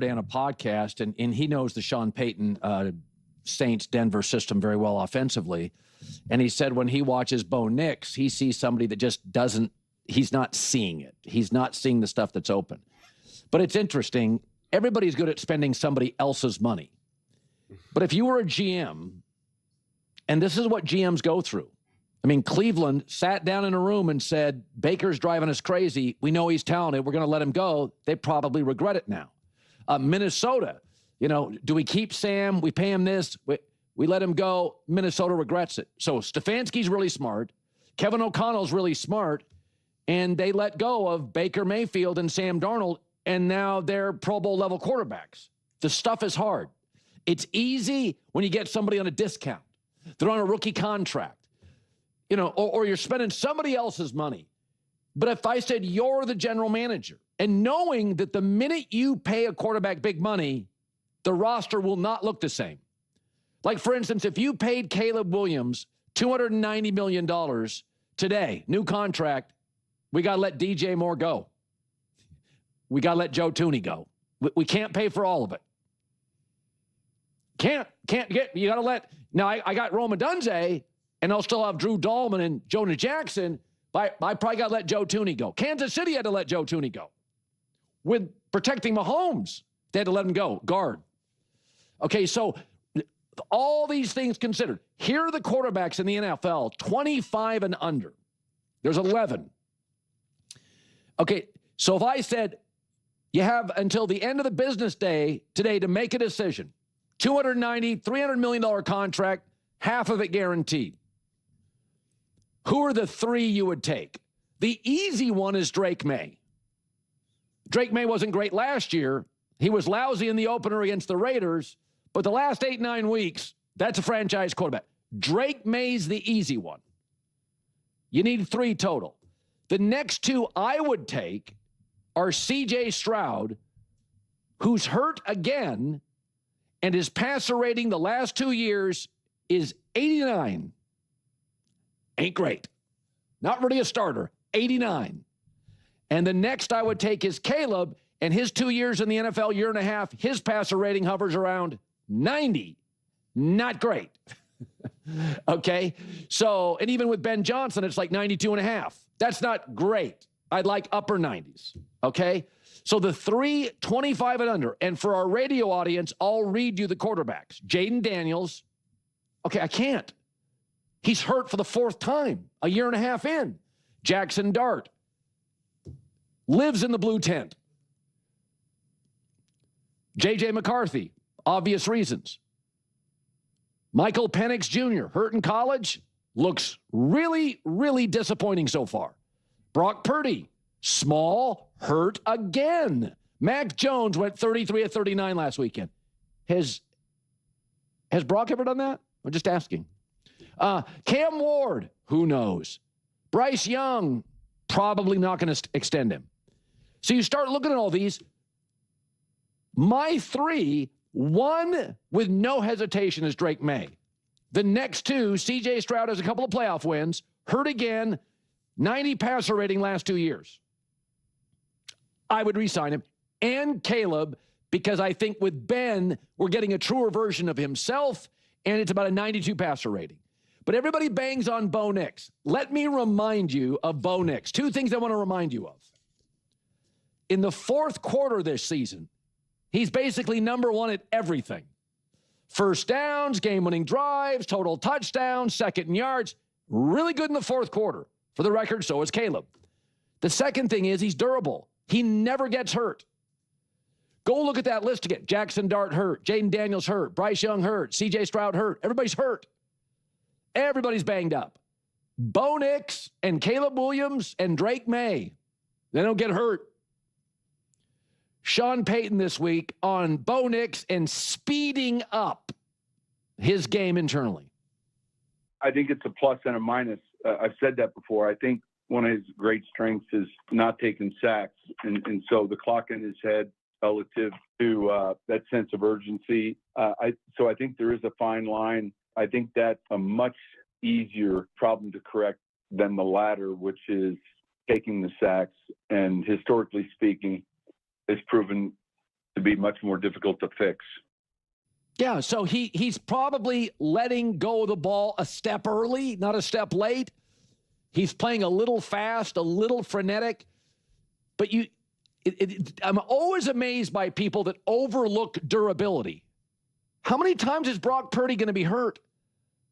on a podcast, and he knows the Sean Payton Saints Denver system very well offensively. And he said when he watches Bo Nix, he sees somebody that just doesn't, he's not seeing it. He's not seeing the stuff that's open. But it's interesting. Everybody's good at spending somebody else's money. But if you were a GM, and this is what GMs go through. I mean, Cleveland sat down in a room and said, Baker's driving us crazy. We know he's talented. We're going to let him go. They probably regret it now. Minnesota, you know, do we keep Sam? We pay him this. We let him go. Minnesota regrets it. So Stefanski's really smart. Kevin O'Connell's really smart. And they let go of Baker Mayfield and Sam Darnold, and now they're Pro Bowl level quarterbacks. The stuff is hard. It's easy when you get somebody on a discount. They're on a rookie contract, you know, or you're spending somebody else's money. But if I said you're the general manager, and knowing that the minute you pay a quarterback big money, the roster will not look the same. Like, for instance, if you paid Caleb Williams $290 million today, new contract, we got to let DJ Moore go. We got to let Joe Thuney go. We can't pay for all of it. Can't get, you got to let, now I got Roma Dunze, and I'll still have Drew Dahlman and Jonah Jackson, but I probably got to let Joe Thuney go. Kansas City had to let Joe Thuney go. With protecting Mahomes, they had to let him go, guard. Okay, so all these things considered. Here are the quarterbacks in the NFL, 25 and under. There's 11. Okay, so if I said you have until the end of the business day today to make a decision, $290, $300 million contract, half of it guaranteed. Who are the three you would take? The easy one is Drake May. Drake May wasn't great last year. He was lousy in the opener against the Raiders, but the last 8-9 weeks, that's a franchise quarterback. Drake May's the easy one. You need 3 total. The next 2 I would take are C.J. Stroud, who's hurt again, and his passer rating the last 2 years is 89. Ain't great. Not really a starter. 89. And the next I would take is Caleb, and his 2 years in the NFL, year and a half, his passer rating hovers around 90. Not great. Okay? So, and even with Ben Johnson, it's like 92 and a half. That's not great. I'd like upper 90s. Okay? So the 3, 25 and under. And for our radio audience, I'll read you the quarterbacks. Jaden Daniels. Okay, I can't. He's hurt for the 4th time, a year and a half in. Jackson Dart. Lives in the blue tent. J.J. McCarthy, obvious reasons. Michael Penix Jr., hurt in college, looks really, really disappointing so far. Brock Purdy, small, hurt again. Mac Jones went 33 of 39 last weekend. Has Brock ever done that? I'm just asking. Cam Ward, who knows? Bryce Young, probably not going to extend him. So you start looking at all these. My 3, one with no hesitation is Drake May. The next 2, C.J. Stroud has a couple of playoff wins, hurt again, 90 passer rating last 2 years. I would re-sign him. And Caleb, because I think with Ben, we're getting a truer version of himself, and it's about a 92 passer rating. But everybody bangs on Bo Nix. Let me remind you of Bo Nix. 2 things I want to remind you of. In the 4th quarter this season, he's basically number 1 at everything. First downs, game-winning drives, total touchdowns, second in yards. Really good in the 4th quarter. For the record, so is Caleb. The second thing is he's durable. He never gets hurt. Go look at that list again. Jackson Dart hurt. Jaden Daniels hurt. Bryce Young hurt. C.J. Stroud hurt. Everybody's hurt. Everybody's banged up. Bo Nix and Caleb Williams and Drake May. They don't get hurt. Sean Payton this week on Bo Nix and speeding up his game internally. I think it's a plus and a minus. I've said that before. I think one of his great strengths is not taking sacks. And so the clock in his head relative to that sense of urgency. So I think there is a fine line. I think that's a much easier problem to correct than the latter, which is taking the sacks. And historically speaking, has proven to be much more difficult to fix. Yeah, so he's probably letting go of the ball a step early, not a step late. He's playing a little fast, a little frenetic. But I'm always amazed by people that overlook durability. How many times is Brock Purdy going to be hurt?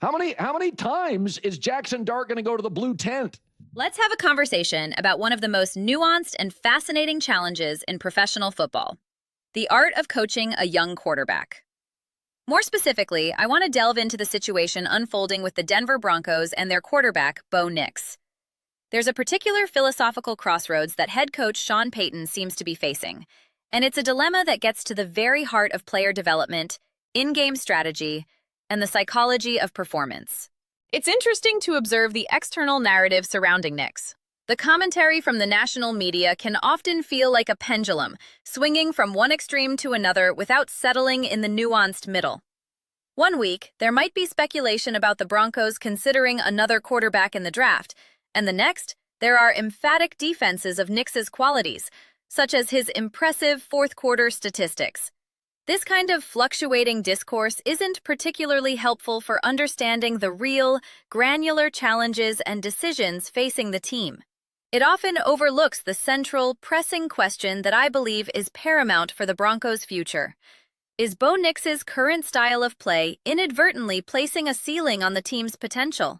How many times is Jackson Dart going to go to the blue tent? Let's have a conversation about one of the most nuanced and fascinating challenges in professional football: the art of coaching a young quarterback. More specifically, I want to delve into the situation unfolding with the Denver Broncos and their quarterback, Bo Nix. There's a particular philosophical crossroads that head coach Sean Payton seems to be facing, and it's a dilemma that gets to the very heart of player development, in-game strategy, and the psychology of performance. It's interesting to observe the external narrative surrounding Nix. The commentary from the national media can often feel like a pendulum, swinging from one extreme to another without settling in the nuanced middle. One week, there might be speculation about the Broncos considering another quarterback in the draft, and the next, there are emphatic defenses of Nix's qualities, such as his impressive fourth-quarter statistics. This kind of fluctuating discourse isn't particularly helpful for understanding the real, granular challenges and decisions facing the team. It often overlooks the central, pressing question that I believe is paramount for the Broncos' future. Is Bo Nix's current style of play inadvertently placing a ceiling on the team's potential?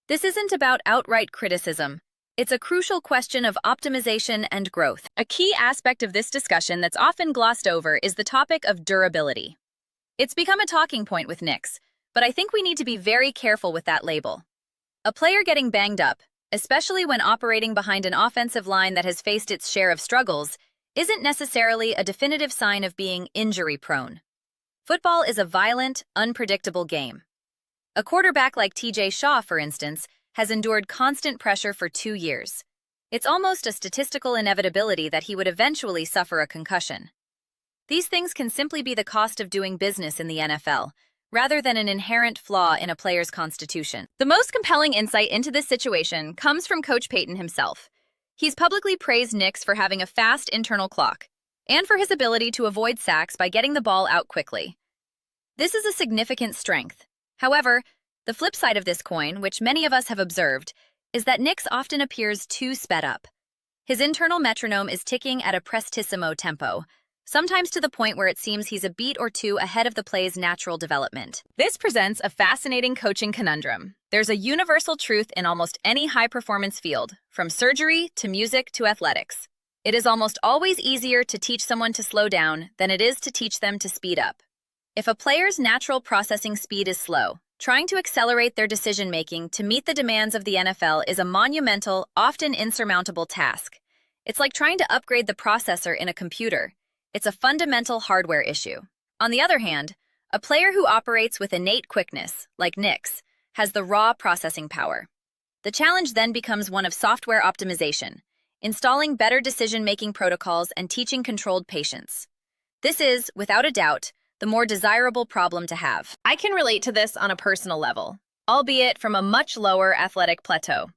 This isn't about outright criticism. It's a crucial question of optimization and growth. A key aspect of this discussion that's often glossed over is the topic of durability. It's become a talking point with Nix, but I think we need to be very careful with that label. A player getting banged up, especially when operating behind an offensive line that has faced its share of struggles, isn't necessarily a definitive sign of being injury-prone. Football is a violent, unpredictable game. A quarterback like TJ Shaw, for instance, has endured constant pressure for 2 years. It's almost a statistical inevitability that he would eventually suffer a concussion. These things can simply be the cost of doing business in the NFL, rather than an inherent flaw in a player's constitution. The most compelling insight into this situation comes from Coach Payton himself. He's publicly praised Nix for having a fast internal clock, and for his ability to avoid sacks by getting the ball out quickly. This is a significant strength. However, the flip side of this coin, which many of us have observed, is that Nix often appears too sped up. His internal metronome is ticking at a prestissimo tempo, sometimes to the point where it seems he's a beat or two ahead of the play's natural development. This presents a fascinating coaching conundrum. There's a universal truth in almost any high-performance field, from surgery to music to athletics. It is almost always easier to teach someone to slow down than it is to teach them to speed up. If a player's natural processing speed is slow, trying to accelerate their decision-making to meet the demands of the NFL is a monumental, often insurmountable task. It's like trying to upgrade the processor in a computer. It's a fundamental hardware issue. On the other hand, a player who operates with innate quickness, like Nix, has the raw processing power. The challenge then becomes one of software optimization, installing better decision-making protocols and teaching controlled patience. This is, without a doubt, the more desirable problem to have. I can relate to this on a personal level, albeit from a much lower athletic plateau.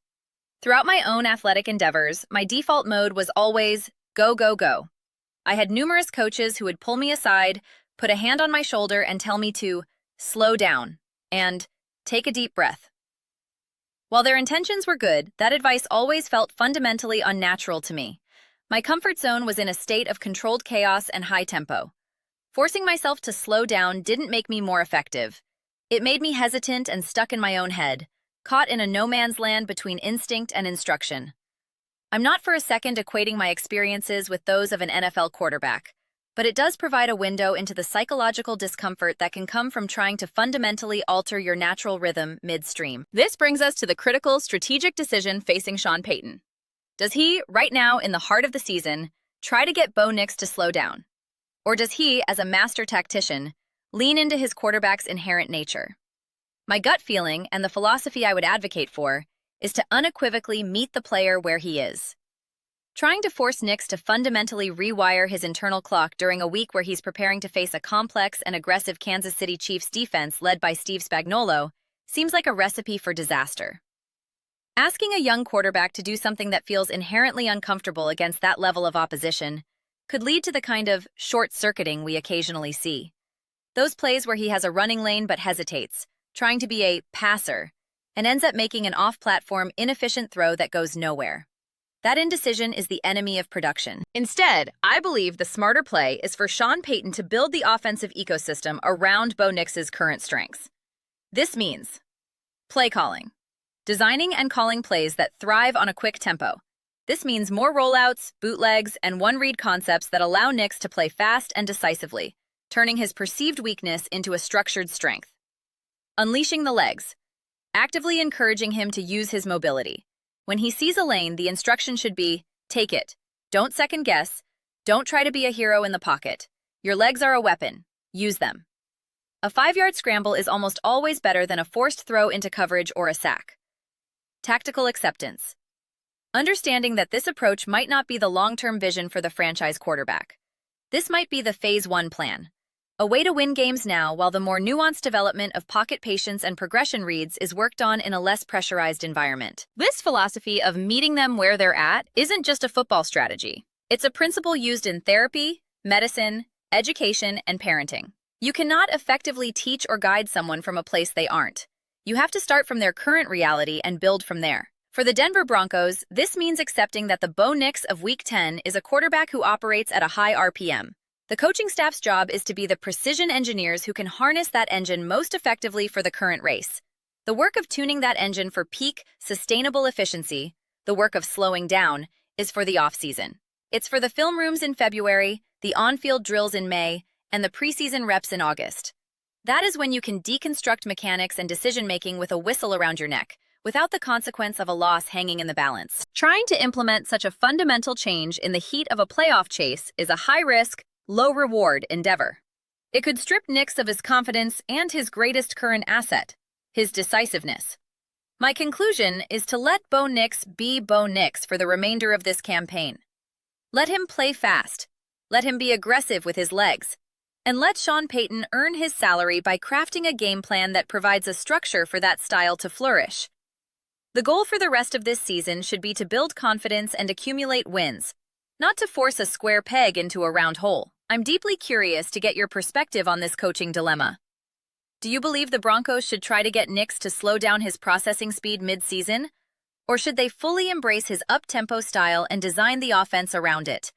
Throughout my own athletic endeavors, my default mode was always go, go, go. I had numerous coaches who would pull me aside, put a hand on my shoulder, and tell me to slow down and take a deep breath. While their intentions were good, that advice always felt fundamentally unnatural to me. My comfort zone was in a state of controlled chaos and high tempo. Forcing myself to slow down didn't make me more effective. It made me hesitant and stuck in my own head, caught in a no-man's land between instinct and instruction. I'm not for a second equating my experiences with those of an NFL quarterback, but it does provide a window into the psychological discomfort that can come from trying to fundamentally alter your natural rhythm midstream. This brings us to the critical strategic decision facing Sean Payton. Does he, right now in the heart of the season, try to get Bo Nix to slow down? Or does he, as a master tactician, lean into his quarterback's inherent nature? My gut feeling, and the philosophy I would advocate for, is to unequivocally meet the player where he is. Trying to force Nix to fundamentally rewire his internal clock during a week where he's preparing to face a complex and aggressive Kansas City Chiefs defense led by Steve Spagnuolo seems like a recipe for disaster. Asking a young quarterback to do something that feels inherently uncomfortable against that level of opposition could lead to the kind of short-circuiting we occasionally see. Those plays where he has a running lane but hesitates, trying to be a passer, and ends up making an off-platform, inefficient throw that goes nowhere. That indecision is the enemy of production. Instead, I believe the smarter play is for Sean Payton to build the offensive ecosystem around Bo Nix's current strengths. This means play calling, designing and calling plays that thrive on a quick tempo. This means more rollouts, bootlegs, and one-read concepts that allow Nix to play fast and decisively, turning his perceived weakness into a structured strength. Unleashing the legs, actively encouraging him to use his mobility. When he sees a lane, the instruction should be, take it. Don't second guess. Don't try to be a hero in the pocket. Your legs are a weapon. Use them. A 5-yard scramble is almost always better than a forced throw into coverage or a sack. Tactical acceptance. Understanding that this approach might not be the long-term vision for the franchise quarterback. This might be the Phase 1 plan. A way to win games now while the more nuanced development of pocket patience and progression reads is worked on in a less pressurized environment. This philosophy of meeting them where they're at isn't just a football strategy. It's a principle used in therapy, medicine, education, and parenting. You cannot effectively teach or guide someone from a place they aren't. You have to start from their current reality and build from there. For the Denver Broncos, this means accepting that the Bo Nix of Week 10 is a quarterback who operates at a high RPM. The coaching staff's job is to be the precision engineers who can harness that engine most effectively for the current race. The work of tuning that engine for peak, sustainable efficiency, the work of slowing down, is for the offseason. It's for the film rooms in February, the on-field drills in May, and the preseason reps in August. That is when you can deconstruct mechanics and decision-making with a whistle around your neck, without the consequence of a loss hanging in the balance. Trying to implement such a fundamental change in the heat of a playoff chase is a high-risk, low-reward endeavor. It could strip Nix of his confidence and his greatest current asset, his decisiveness. My conclusion is to let Bo Nix be Bo Nix for the remainder of this campaign. Let him play fast, let him be aggressive with his legs, and let Sean Payton earn his salary by crafting a game plan that provides a structure for that style to flourish. The goal for the rest of this season should be to build confidence and accumulate wins, not to force a square peg into a round hole. I'm deeply curious to get your perspective on this coaching dilemma. Do you believe the Broncos should try to get Nix to slow down his processing speed mid-season? Or should they fully embrace his up-tempo style and design the offense around it?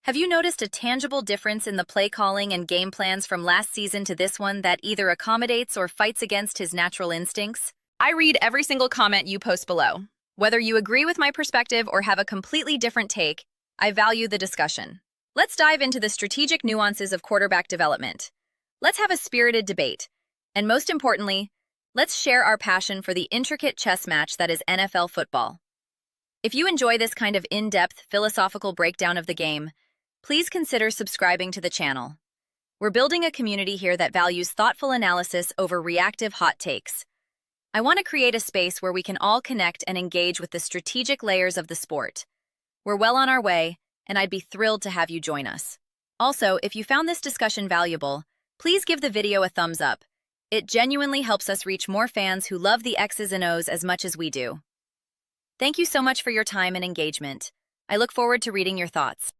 Have you noticed a tangible difference in the play calling and game plans from last season to this one that either accommodates or fights against his natural instincts? I read every single comment you post below. Whether you agree with my perspective or have a completely different take, I value the discussion. Let's dive into the strategic nuances of quarterback development. Let's have a spirited debate. And most importantly, let's share our passion for the intricate chess match that is NFL football. If you enjoy this kind of in-depth philosophical breakdown of the game, please consider subscribing to the channel. We're building a community here that values thoughtful analysis over reactive hot takes. I want to create a space where we can all connect and engage with the strategic layers of the sport. We're well on our way, and I'd be thrilled to have you join us. Also, if you found this discussion valuable, please give the video a thumbs up. It genuinely helps us reach more fans who love the X's and O's as much as we do. Thank you so much for your time and engagement. I look forward to reading your thoughts.